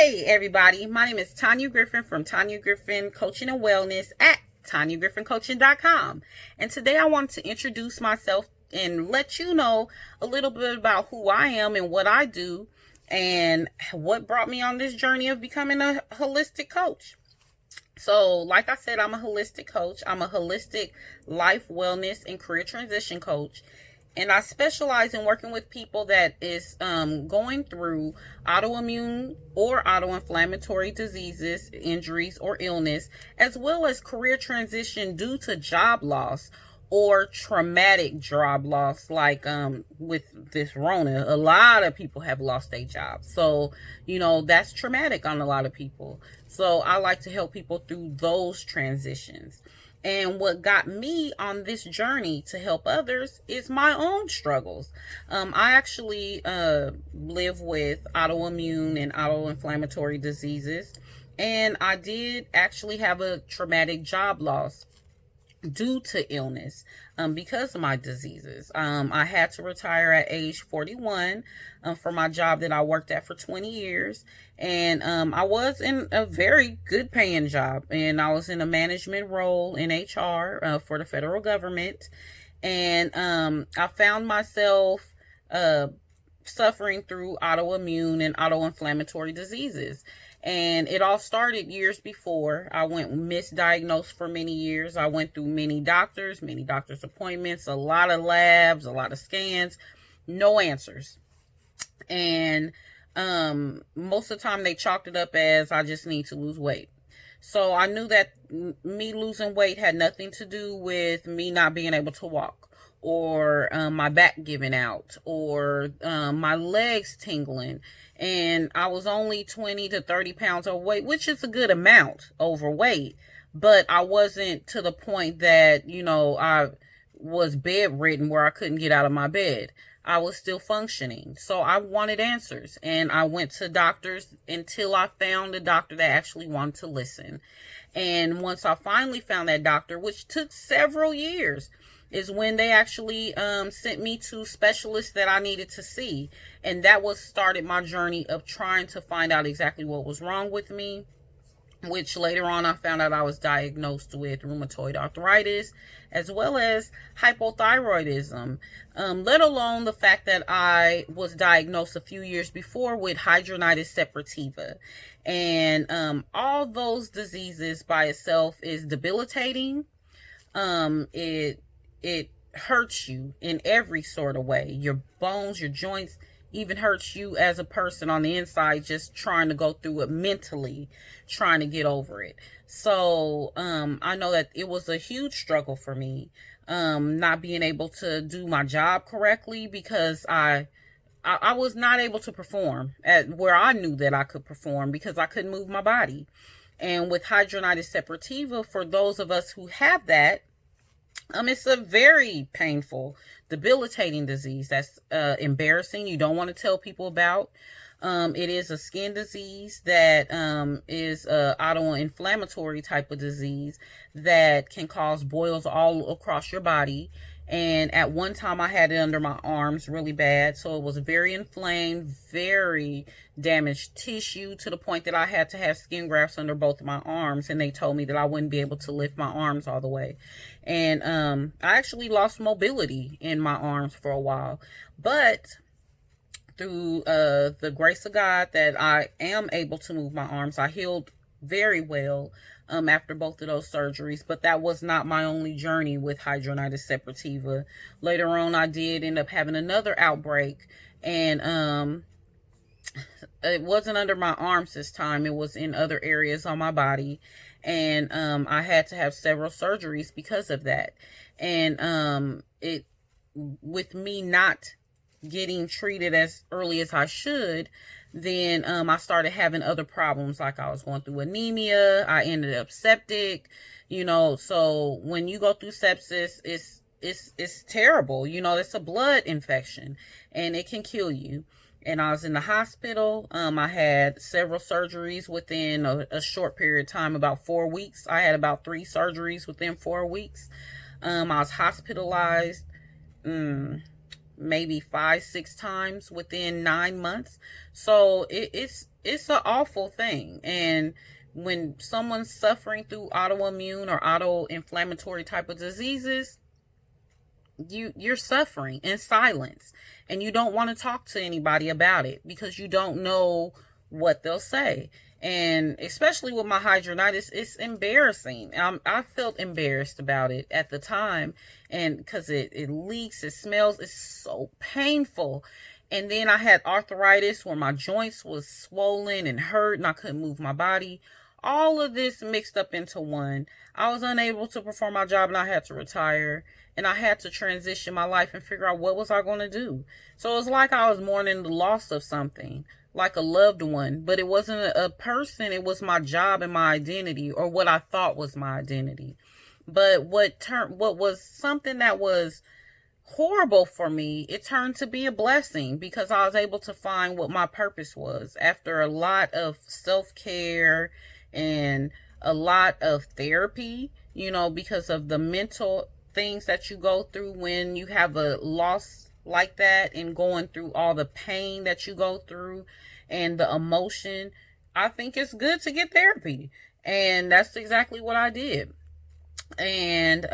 Hey everybody, my name is Tonya Griffin from Tonya Griffin Coaching and Wellness at TonyaGriffinCoaching.com. And today I want to introduce myself and let you know a little bit about who I am and what I do and what brought me on this journey of becoming a holistic coach. So, like I said, I'm a holistic coach. I'm a holistic life, wellness, and career transition coach. And I specialize in working with people that is going through autoimmune or autoinflammatory diseases, injuries, or illness, as well as career transition due to job loss or traumatic job loss, like with this Rona. A lot of people have lost their jobs. So, that's traumatic on a lot of people. So I like to help people through those transitions. And what got me on this journey to help others is my own struggles. I actually live with autoimmune and autoinflammatory diseases, and I did actually have a traumatic job loss due to illness because of my diseases. I had to retire at age 41 for my job that I worked at for 20 years. And I was in a very good paying job, and I was in a management role in HR for the federal government. And I found myself suffering through autoimmune and autoinflammatory diseases. And it all started years before. I went misdiagnosed for many years. I went through many doctors appointments, a lot of labs, a lot of scans, no answers. And most of the time they chalked it up as I just need to lose weight. So I knew that me losing weight had nothing to do with me not being able to walk, or my back giving out, or my legs tingling. And I was only 20 to 30 pounds overweight, which is a good amount overweight. But I wasn't to the point that, I was bedridden where I couldn't get out of my bed. I was still functioning. So I wanted answers. And I went to doctors until I found a doctor that actually wanted to listen. And once I finally found that doctor, which took several years, is when they actually sent me to specialists that I needed to see. And that started my journey of trying to find out exactly what was wrong with me, which later on I found out I was diagnosed with rheumatoid arthritis, as well as hypothyroidism, let alone the fact that I was diagnosed a few years before with Hidradenitis Suppurativa. And all those diseases by itself is debilitating. It hurts you in every sort of way. Your bones, your joints, even hurts you as a person on the inside, just trying to go through it mentally, trying to get over it. So I know that it was a huge struggle for me, not being able to do my job correctly, because I was not able to perform at where I knew that I could perform, because I couldn't move my body. And with hidradenitis suppurativa, for those of us who have that, it's a very painful, debilitating disease that's embarrassing. You don't want to tell people about. It is a skin disease that is an autoinflammatory type of disease that can cause boils all across your body. And at one time I had it under my arms really bad. So it was very inflamed, very damaged tissue, to the point that I had to have skin grafts under both of my arms. And they told me that I wouldn't be able to lift my arms all the way. And I actually lost mobility in my arms for a while. But through the grace of God that I am able to move my arms, I healed very well after both of those surgeries. But that was not my only journey with hidradenitis suppurativa. Later on, I did end up having another outbreak, and it wasn't under my arms this time. It was in other areas on my body, and I had to have several surgeries because of that. And with me not getting treated as early as I should, then I started having other problems, like I was going through anemia. I ended up septic, so when you go through sepsis, it's terrible. It's a blood infection, and it can kill you. And I was in the hospital. I had several surgeries within a short period of time, about 4 weeks. I had about 3 surgeries within 4 weeks. I was hospitalized maybe 5-6 times within 9 months. So it's an awful thing. And when someone's suffering through autoimmune or autoinflammatory type of diseases, you're suffering in silence, and you don't want to talk to anybody about it because you don't know what they'll say. And especially with my hidradenitis, it's embarrassing. I felt embarrassed about it at the time, and because it leaks, it smells, it's so painful. And then I had arthritis where my joints was swollen and hurt and I couldn't move my body. All of this mixed up into one. I was unable to perform my job and I had to retire. And I had to transition my life and figure out what was I going to do. So it was like I was mourning the loss of something, like a loved one. But it wasn't a person. It was my job and my identity, or what I thought was my identity. But what was something that was horrible for me, it turned to be a blessing because I was able to find what my purpose was after a lot of self-care and a lot of therapy, because of the mental things that you go through when you have a loss like that, and going through all the pain that you go through and the emotion. I think it's good to get therapy, and that's exactly what I did. And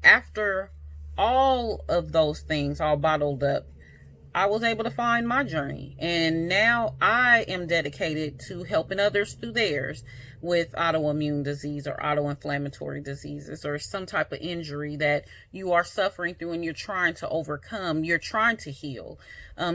after all of those things all bottled up, I was able to find my journey, and now I am dedicated to helping others through theirs with autoimmune disease or autoinflammatory diseases, or some type of injury that you are suffering through and you're trying to overcome, you're trying to heal.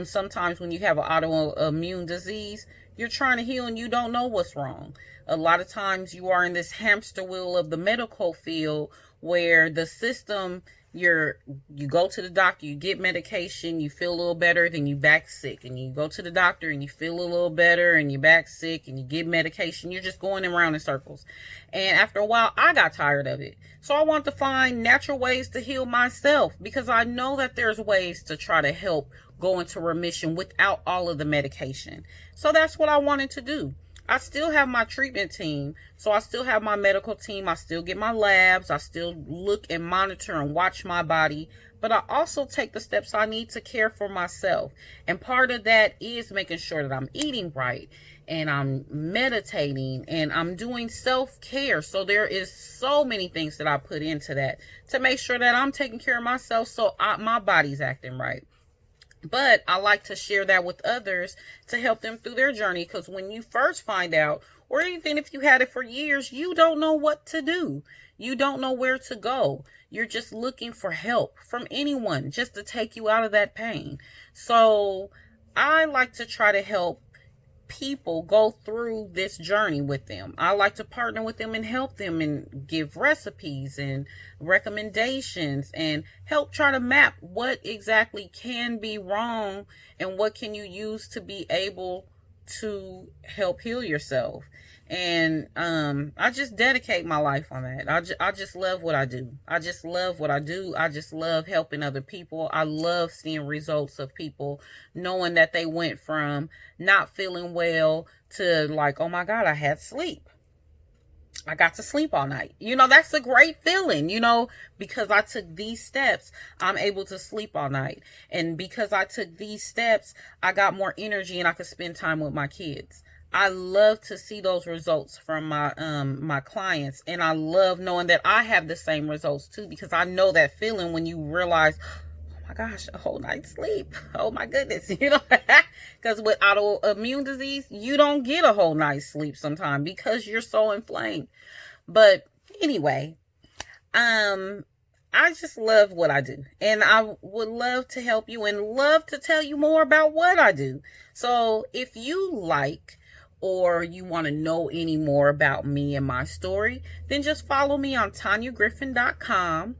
Sometimes when you have an autoimmune disease, you're trying to heal and you don't know what's wrong. A lot of times you are in this hamster wheel of the medical field where the system, you go to the doctor, you get medication, you feel a little better, then you back sick, and you go to the doctor and you feel a little better and you back sick and you get medication. You're just going around in circles. And after a while, I got tired of it. So I want to find natural ways to heal myself, because I know that there's ways to try to help go into remission without all of the medication. So that's what I wanted to do. I still have my treatment team, so I still have my medical team. I still get my labs. I still look and monitor and watch my body, but I also take the steps I need to care for myself. And part of that is making sure that I'm eating right, and I'm meditating, and I'm doing self-care. So there is so many things that I put into that to make sure that I'm taking care of myself, so my body's acting right. But I like to share that with others to help them through their journey, because when you first find out, or even if you had it for years, you don't know what to do. You don't know where to go. You're just looking for help from anyone just to take you out of that pain. So I like to try to help people go through this journey with them. I like to partner with them and help them and give recipes and recommendations and help try to map what exactly can be wrong and what can you use to be able to help heal yourself. And I just dedicate my life on that. I just love what I do. I just love what I do. I just love helping other people. I love seeing results of people knowing that they went from not feeling well to like, oh my God, I had sleep. I got to sleep all night. That's a great feeling, because I took these steps, I'm able to sleep all night. And because I took these steps, I got more energy and I could spend time with my kids. I love to see those results from my clients, and I love knowing that I have the same results too, because I know that feeling when you realize, oh my gosh, a whole night's sleep. Oh my goodness, because with autoimmune disease, you don't get a whole night's sleep sometimes because you're so inflamed. But anyway, I just love what I do, and I would love to help you and love to tell you more about what I do. So if you like, or you want to know any more about me and my story, then just follow me on TonyaGriffin.com,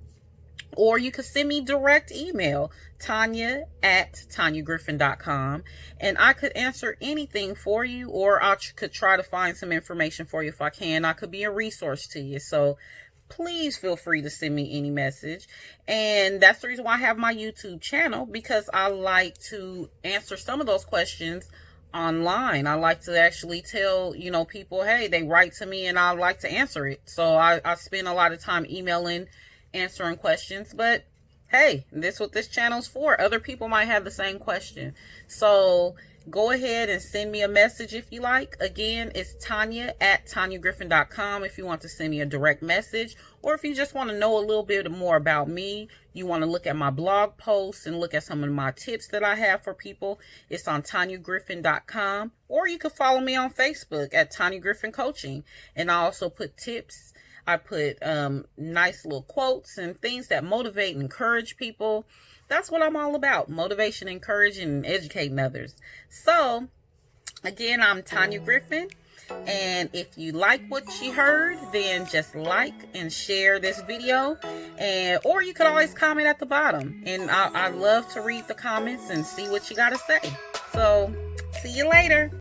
or you could send me direct email, Tonya@TonyaGriffin.com, and I could answer anything for you, or I could try to find some information for you if I can. I could be a resource to you. So please feel free to send me any message. And that's the reason why I have my YouTube channel, because I like to answer some of those questions online. I like to actually tell, people, hey, they write to me and I like to answer it. So I spend a lot of time emailing, answering questions. But hey, this is what this channel's for. Other people might have the same question. So go ahead and send me a message if you like. Again, it's Tonya at TonyaGriffin.com if you want to send me a direct message, or if you just want to know a little bit more about me, you want to look at my blog posts and look at some of my tips that I have for people, it's on TonyaGriffin.com, or you can follow me on Facebook at Tonya Griffin Coaching. And I also put tips. I put nice little quotes and things that motivate and encourage people. That's what I'm all about. Motivation, encouraging, and educating others. So, again, I'm Tonya Griffin. And if you like what you heard, then just like and share this video. Or you could always comment at the bottom. And I love to read the comments and see what you got to say. So, see you later.